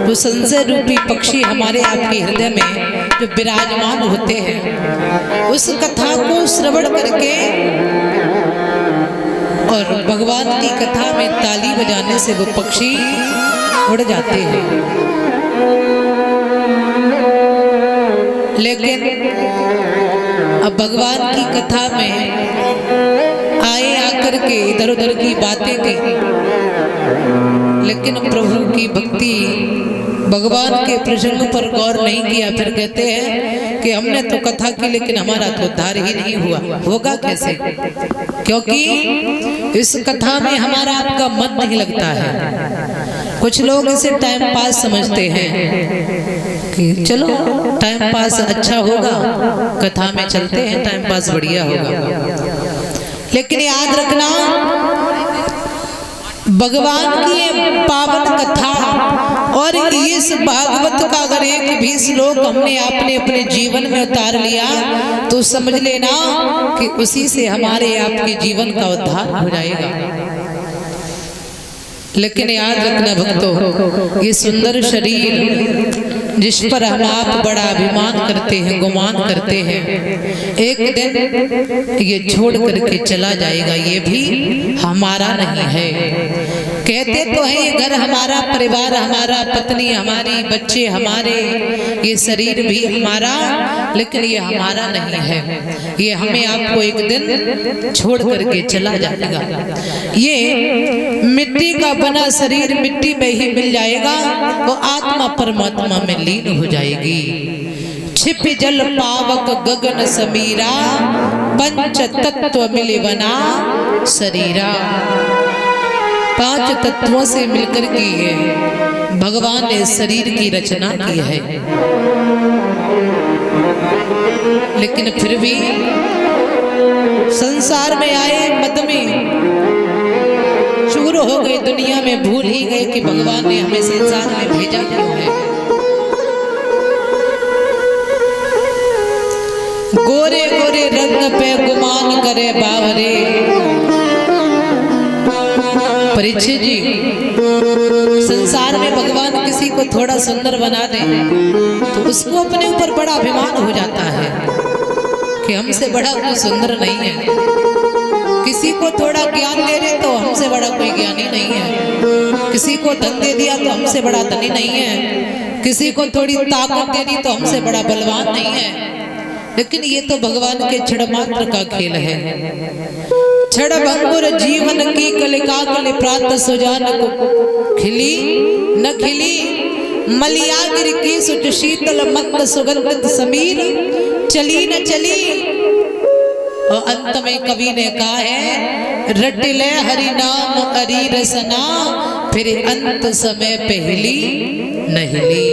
वो संशय रूपी पक्षी हमारे आपके हृदय में जो विराजमान होते हैं, उस कथा को श्रवण करके और भगवान की कथा में ताली बजाने से वो पक्षी उड़ जाते हैं। लेकिन अब भगवान की कथा में आए आकर के इधर उधर की बातें की, लेकिन प्रभु की भक्ति भगवान के प्रसंग पर गौर नहीं किया। फिर कहते हैं कि हमने तो कथा की लेकिन हमारा तो उद्धार ही नहीं हुआ। होगा कैसे? क्योंकि इस कथा में हमारा आपका मन नहीं लगता है। कुछ लोग इसे टाइम पास समझते हैं कि चलो टाइम पास अच्छा होगा, कथा में चलते हैं, टाइम पास बढ़िया होगा। लेकिन याद रखना, भगवान की ये पावन कथा और इस भागवत का अगर एक भी श्लोक हमने आपने अपने जीवन में उतार लिया तो समझ लेना कि उसी से हमारे आपके जीवन का उद्धार हो जाएगा। लेकिन याद रखना भक्तों, ये सुंदर शरीर जिस पर हम आप बड़ा अभिमान करते हैं, गुमान करते हैं, एक दिन ये छोड़ करके चला जाएगा। ये भी हमारा नहीं है। कहते तो हैं ये घर हमारा, परिवार हमारा, पत्नी हमारी, बच्चे हमारे, ये शरीर भी हमारा, लेकिन ये हमारा नहीं है। ये हमें आपको एक दिन छोड़ करके चला जाएगा। ये मिट्टी का बना शरीर मिट्टी में ही मिल जाएगा, वो आत्मा परमात्मा में लीन हो जाएगी। छिप जल पावक गगन समीरा, पंच तत्व मिले बना शरीरा। पांच तत्वों से मिलकर की है भगवान ने शरीर की रचना की है। लेकिन फिर भी संसार में आए मद में चूर हो गए, दुनिया में भूल ही गए कि भगवान ने हमें संसार में भेजा क्यों है। गोरे गोरे रंग पे गुमान करे बावरे। परीक्षित जी, संसार में भगवान किसी को थोड़ा सुंदर बना दे तो उसको अपने ऊपर बड़ा अभिमान हो जाता है कि हमसे बड़ा कोई सुंदर नहीं है। किसी को थोड़ा ज्ञान दे रहे तो हमसे बड़ा कोई ज्ञानी नहीं है। किसी को धन दे दिया तो हमसे बड़ा धनी नहीं है। किसी को थोड़ी ताकत दे दी तो हमसे बड़ा बलवान नहीं है। लेकिन ये तो भगवान के क्षण मात्र का खेल है। क्षण भंगुर जीवन की कलिका कलि प्रात सुजान को खिली न खिली। मलियागिर की सुच शीतल मंद सुगंधित समीर, चली न चली। और अंत में कवि ने कहा है, रट ले हरि नाम हरि रसना, फिर अंत समय पहली न हिली।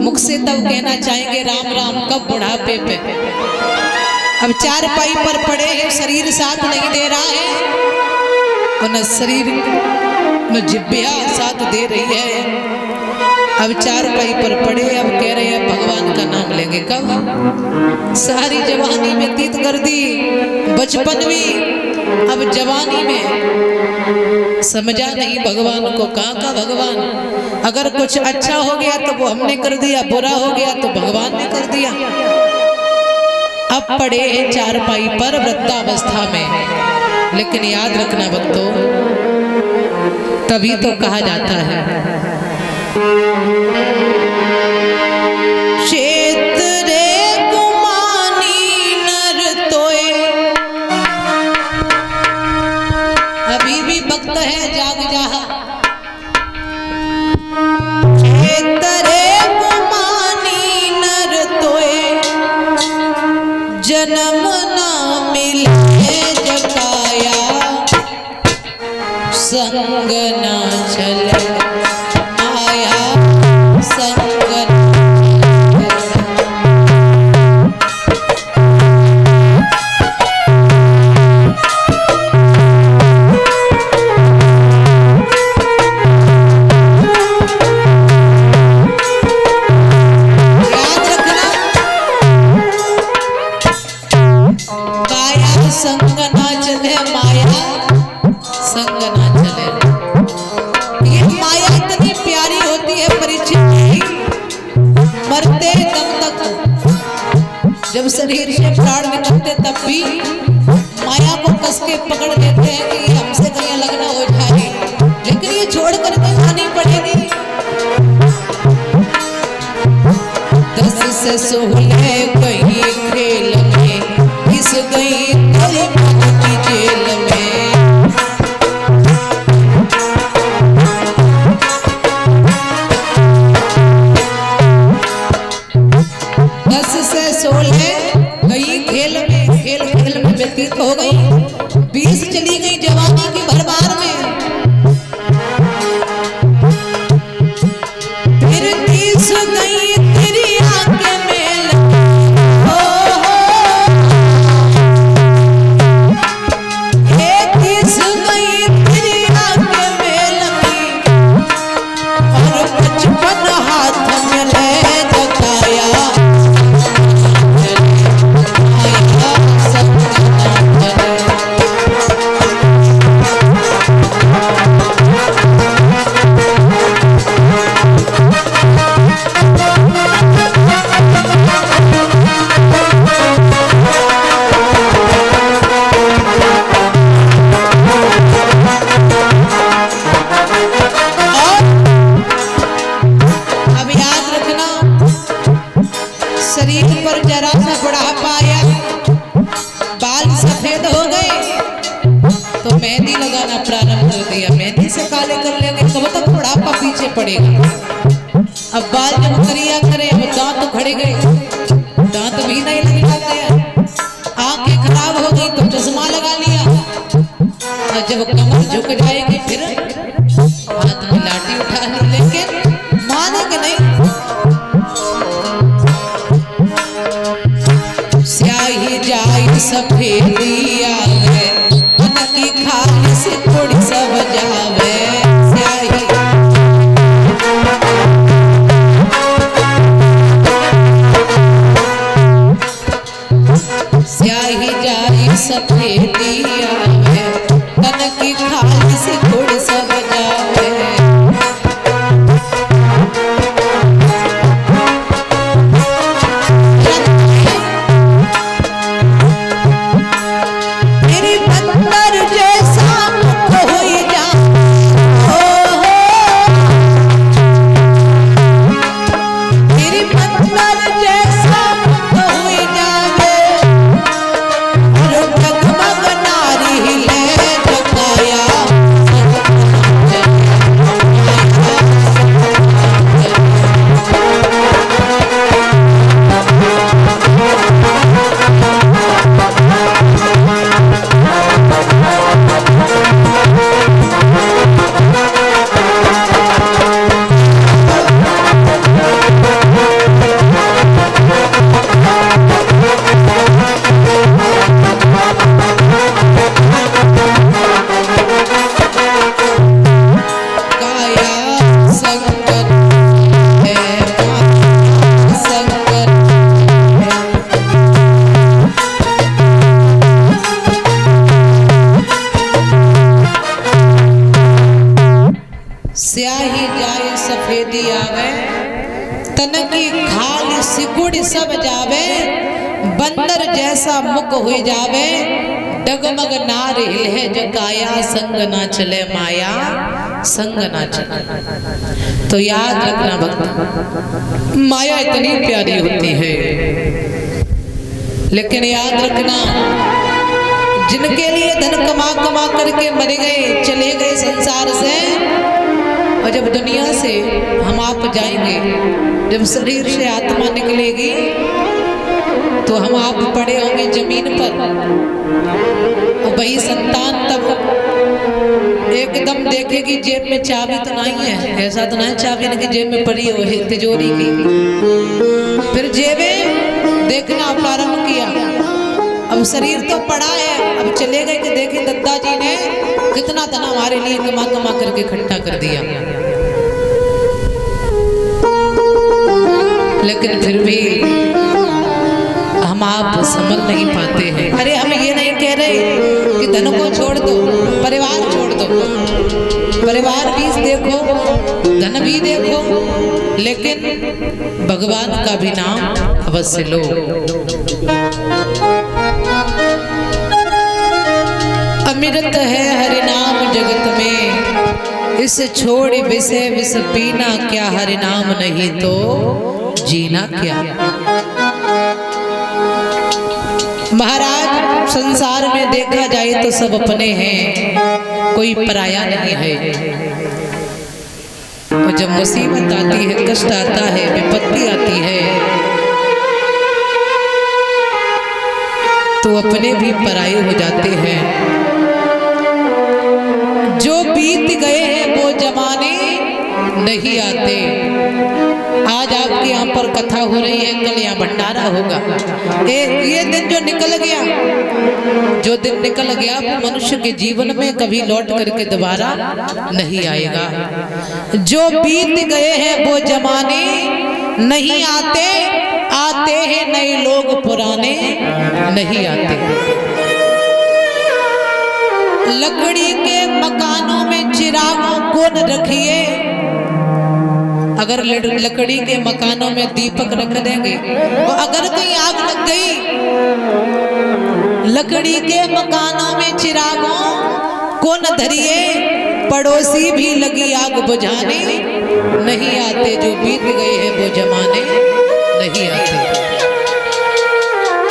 मुख से तब कहना चाहेंगे राम राम कब बुढ़ापे पे। अब चार पाई पर पड़े हैं, शरीर साथ नहीं दे रहा है और न शरीर न जिब्बिया साथ दे रही है। अब चार पाई पर पड़े, अब कह रहे हैं भगवान का नाम लेंगे कब। सारी जवानी में तीत कर दी, बचपन भी, अब जवानी में समझा नहीं भगवान को। कहाँ का भगवान? अगर कुछ अच्छा हो गया तो वो हमने कर दिया, बुरा हो गया तो भगवान ने कर दिया। अब पड़े हैं चार पाई पर वृद्धावस्था में। लेकिन याद रखना भक्तों, तभी तो कहा जाता है क्षेत्र गुमानी नर तोए। अभी भी वक्त है, जाग जा। जन्म ना मिले जकाया, संग ना चले माया संग। शरीर से प्राण निकलते तब भी माया को कस के पकड़ लेते हैं कि हमसे कहीं अलग ना हो जाए, लेकिन ये छोड़ कर तो जानी पड़ेगी। 10 से 16 कहीं खेल में घिस गई तेरी मन की जेल में। 10 से 16 गई खेल में व्यतीत हो गई, 20 चली गई जवानी की भरमार में। फिर 30 गई तेरी आंखें में हो, 30 गई तेरी आंखें में लगी, और 55 हाथ में ले जताया शरीर पर जरा सा बुढ़ापा आया, बाल सफेद हो गए तो मेहंदी लगाना प्रारंभ कर दिया। मेहंदी से काले कर लेंगे तब तक बुढ़ापा पीछे पड़ेगा। अब बाल जब करिया करे, अब दांत तो खड़े गए, दांत भी नहीं लग जाते हैं, आंखें खराब हो गई तो चश्मा लगा लिया, और जब कमर झुक जाएगी फिर हाथ में लाठी उठा ली, लेकिन मानेंगे नहीं। स्याही जाई सफेदी आवे, मन की खाली से थोड़ी सब जावे। स्याही जाई सफेदी आवे, मन की खाली से थोड़ी सब जावे। स्याही जाए सफेदी आवे, तन की खाल सिकुड़ सब जावे। बंदर जैसा मुख हो जावे, डगमग नार हिले जकाया। संग ना चले माया, संग ना चले। तो याद रखना भक्त, माया इतनी प्यारी होती है, लेकिन याद रखना जिनके लिए धन कमा कमा करके मर गए, चले गए संसार से, और जब दुनिया से हम आप जाएंगे, जब शरीर से आत्मा निकलेगी तो हम आप पड़े होंगे जमीन पर, और वही संतान तब एकदम देखेगी जेब में चाबी तो नहीं है। ऐसा तो नहीं चाबी नहीं कि जेब में पड़ी हो तिजोरी की। फिर जेबें देखना प्रारंभ किया, अब शरीर तो पड़ा है, अब चले गए कि देखे दादाजी ने कितना धन हमारे लिए कमा कमा करके इकट्ठा कर दिया। लेकिन फिर भी हम आप संभल नहीं पाते हैं। अरे हम ये नहीं कह रहे कि धन को छोड़ दो, परिवार छोड़ दो। परिवार भी देखो, धन भी देखो, लेकिन भगवान का भी नाम अवश्य लो। अमृत है हरि नाम जगत में, इस छोड़ विषय विष पीना क्या, हरि नाम नहीं तो जीना क्या। महाराज संसार में देखा जाए तो सब अपने हैं, कोई पराया नहीं है। और जब मुसीबत आती है, कष्ट आता है, विपत्ति आती है, तो अपने भी पराये हो जाते हैं। जो बीत गए हैं वो जमाने नहीं आते। आज आपके यहाँ पर कथा हो रही है, कल यहाँ भंडारा होगा। ये दिन जो निकल गया, जो दिन निकल गया वो मनुष्य के जीवन में कभी लौट करके दोबारा नहीं आएगा। जो बीत गए हैं वो जमाने नहीं आते, आते हैं नए लोग, पुराने नहीं आते। लकड़ी के मकानों में चिरागों को न रखिए। अगर लकड़ी के मकानों में दीपक रख देंगे, और अगर कहीं आग लग गई, लकड़ी के मकानों में चिरागों को न धरिए, पड़ोसी भी लगी आग बुझाने नहीं आते। जो बीत गए हैं वो जमाने नहीं आते।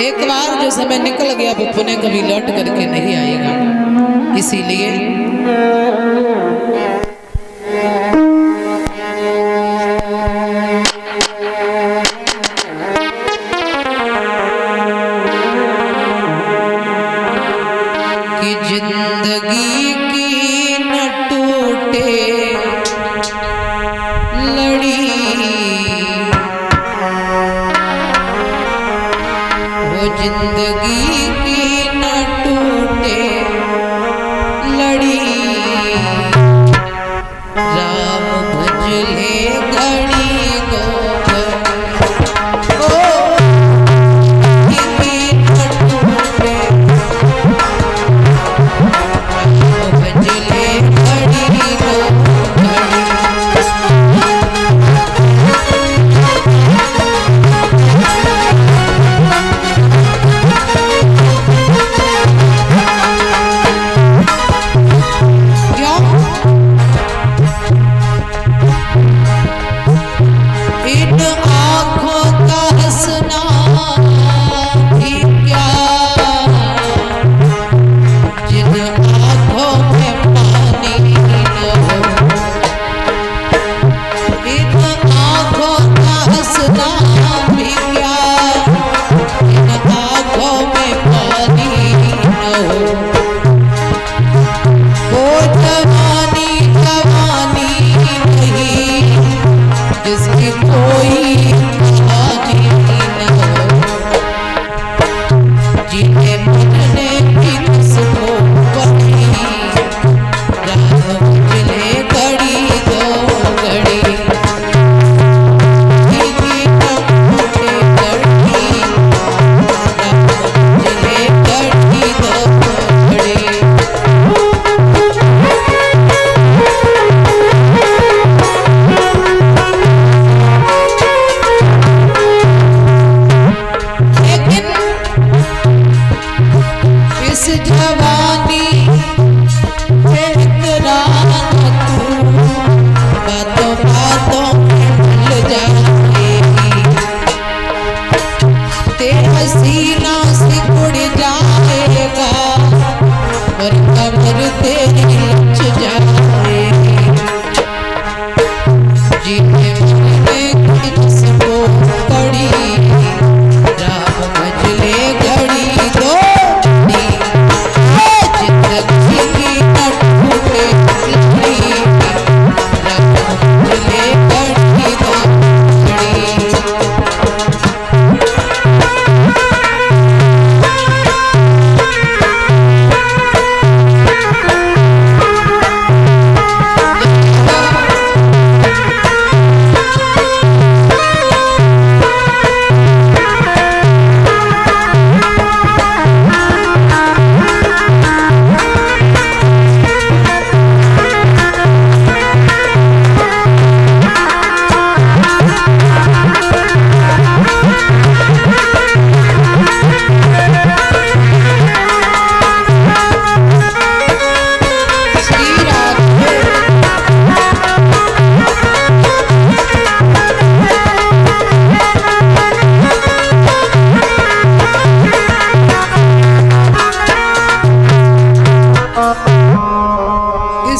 एक बार जो समय निकल गया वो पुनः कभी लौट करके नहीं आएगा। इसीलिए कि जिंदगी की न टूटे लड़ी, वो जिंदगी की न टूटे लड़ी, राम भज ले घड़ी दो ओ की न टूटे, राम भज ले घड़ी दो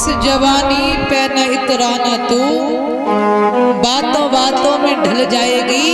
इस जवानी पे न इतराना तू, बातों बातों में ढल जाएगी